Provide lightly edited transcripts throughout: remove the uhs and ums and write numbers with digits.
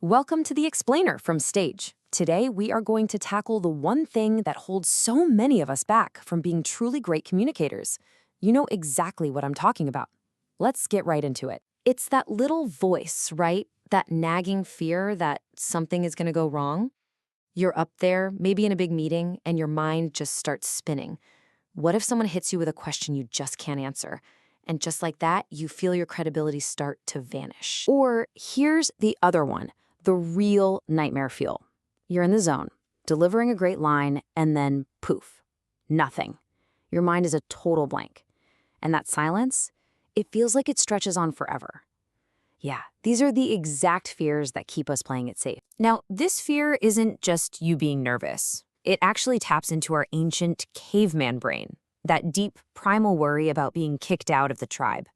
Welcome to The Explainer from Stage. Today, we are going to tackle the one thing that holds so many of us back from being truly great communicators. You know exactly what I'm talking about. Let's get right into it. It's that little voice, right? That nagging fear that something is going to go wrong. You're up there, maybe in a big meeting, and your mind just starts spinning. What if someone hits you with a question you just can't answer? And just like that, you feel your credibility start to vanish. Or here's the other one, the real nightmare fuel. You're in the zone, delivering a great line, and then poof, nothing. Your mind is a total blank. And that silence, it feels like it stretches on forever. Yeah, these are the exact fears that keep us playing it safe. Now, this fear isn't just you being nervous. It actually taps into our ancient caveman brain, that deep primal worry about being kicked out of the tribe.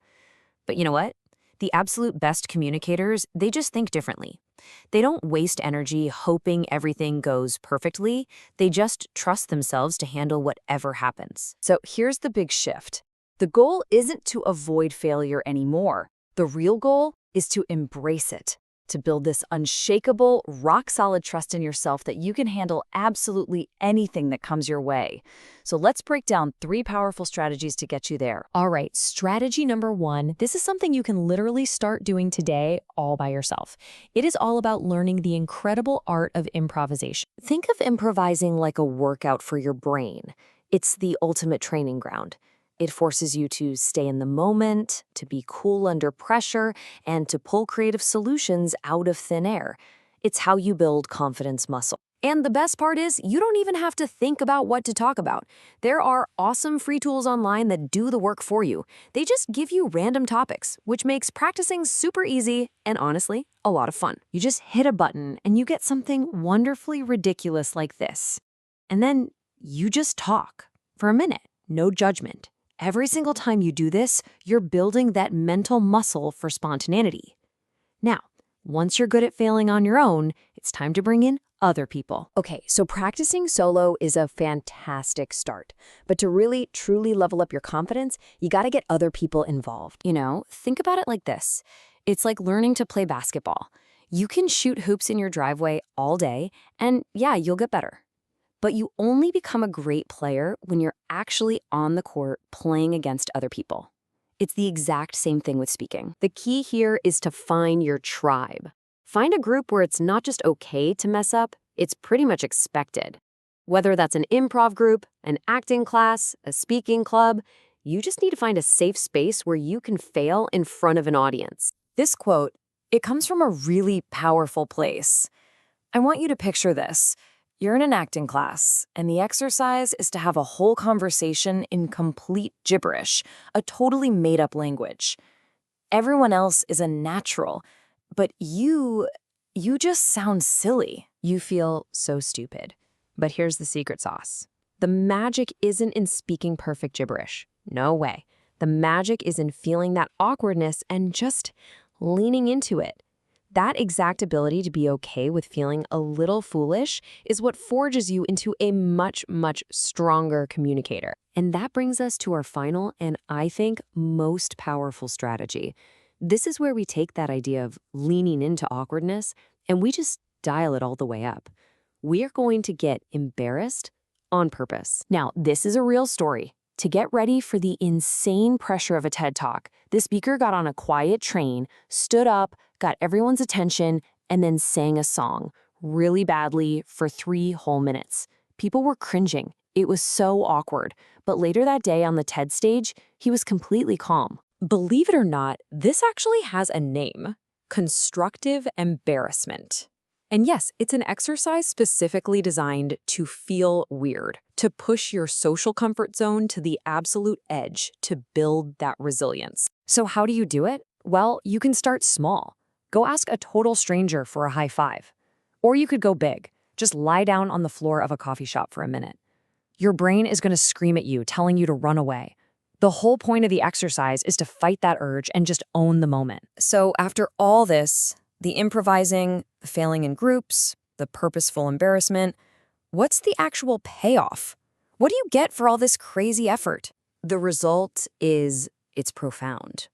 But you know what? The absolute best communicators, they just think differently. They don't waste energy hoping everything goes perfectly. They just trust themselves to handle whatever happens. So here's the big shift. The goal isn't to avoid failure anymore. The real goal is to embrace it, to build this unshakable, rock-solid trust in yourself that you can handle absolutely anything that comes your way. So let's break down 3 powerful strategies to get you there. All right, strategy number 1. This is something you can literally start doing today all by yourself. It is all about learning the incredible art of improvisation. Think of improvising like a workout for your brain. It's the ultimate training ground. It forces you to stay in the moment, to be cool under pressure, and to pull creative solutions out of thin air. It's how you build confidence muscle. And the best part is, you don't even have to think about what to talk about. There are awesome free tools online that do the work for you. They just give you random topics, which makes practicing super easy and honestly, a lot of fun. You just hit a button and you get something wonderfully ridiculous like this. And then you just talk for a minute, no judgment. Every single time you do this, you're building that mental muscle for spontaneity. Now, once you're good at failing on your own, it's time to bring in other people. Okay, so practicing solo is a fantastic start. But to really, truly level up your confidence, you gotta get other people involved. You know, think about it like this. It's like learning to play basketball. You can shoot hoops in your driveway all day, and yeah, you'll get better. But you only become a great player when you're actually on the court playing against other people. It's the exact same thing with speaking. The key here is to find your tribe. Find a group where it's not just okay to mess up, it's pretty much expected. Whether that's an improv group, an acting class, a speaking club, you just need to find a safe space where you can fail in front of an audience. This quote, it comes from a really powerful place. I want you to picture this. You're in an acting class, and the exercise is to have a whole conversation in complete gibberish, a totally made-up language. Everyone else is a natural, but you just sound silly. You feel so stupid. But here's the secret sauce. The magic isn't in speaking perfect gibberish. No way. The magic is in feeling that awkwardness and just leaning into it. That exact ability to be okay with feeling a little foolish is what forges you into a much, much stronger communicator. And that brings us to our final and, I think, most powerful strategy. This is where we take that idea of leaning into awkwardness and we just dial it all the way up. We are going to get embarrassed on purpose. Now, this is a real story. To get ready for the insane pressure of a TED Talk, the speaker got on a quiet train, stood up, got everyone's attention, and then sang a song really badly for 3 whole minutes. People were cringing. It was so awkward. But later that day on the TED stage, he was completely calm. Believe it or not, this actually has a name: constructive embarrassment. And yes, it's an exercise specifically designed to feel weird, to push your social comfort zone to the absolute edge, to build that resilience. So how do you do it? Well, you can start small. Go ask a total stranger for a high five. Or you could go big. Just lie down on the floor of a coffee shop for a minute. Your brain is going to scream at you, telling you to run away. The whole point of the exercise is to fight that urge and just own the moment. So after all this, the improvising, the failing in groups, the purposeful embarrassment, what's the actual payoff? What do you get for all this crazy effort? The result is it's profound.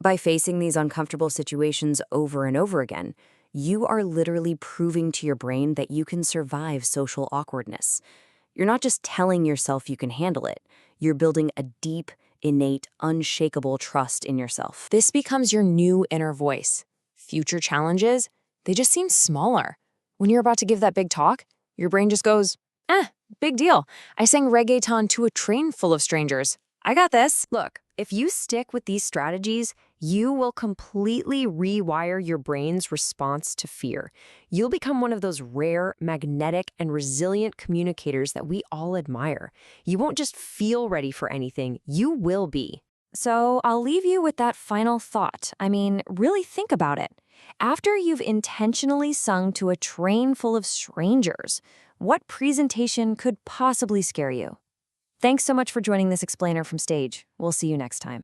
By facing these uncomfortable situations over and over again, You are literally proving to your brain that you can survive social awkwardness. You're not just telling yourself you can handle it, you're building a deep, innate, unshakable trust in yourself. This becomes your new inner voice. Future challenges, they just seem smaller. When you're about to give that big talk, your brain just goes, big deal. I sang reggaeton to a train full of strangers. I got this. Look, if you stick with these strategies, you will completely rewire your brain's response to fear. You'll become one of those rare, magnetic, and resilient communicators that we all admire. You won't just feel ready for anything, you will be. So I'll leave you with that final thought. I mean, really think about it. After you've intentionally sung to a train full of strangers, what presentation could possibly scare you? Thanks so much for joining this explainer from stage. We'll see you next time.